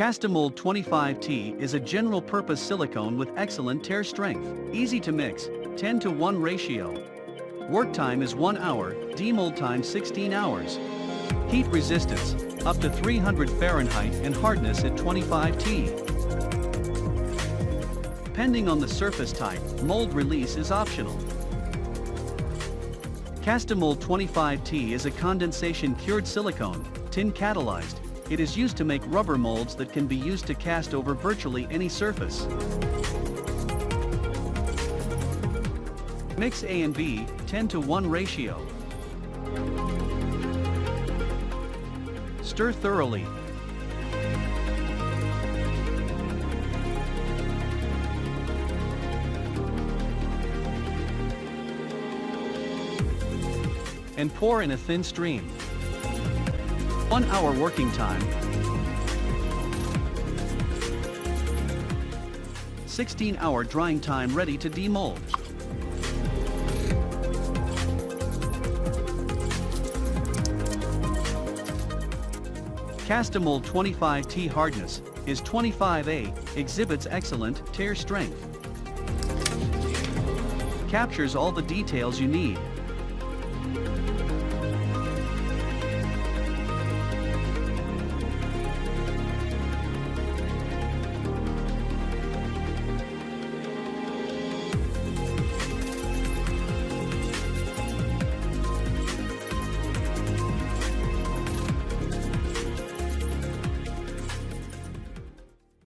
Castamold 25T is a general-purpose silicone with excellent tear strength. Easy to mix, 10:1 ratio. Work time is 1 hour, demold time 16 hours. Heat resistance, up to 300 Fahrenheit and hardness at 25T. Depending on the surface type, mold release is optional. Castamold 25T is a condensation-cured silicone, tin catalyzed. It is used to make rubber molds that can be used to cast over virtually any surface. Mix A and B, 10:1 ratio. Stir thoroughly. And pour in a thin stream. 1 hour working time. 16-hour drying time ready to demold. Castamold 25T hardness is 25A, exhibits excellent tear strength. Captures all the details you need.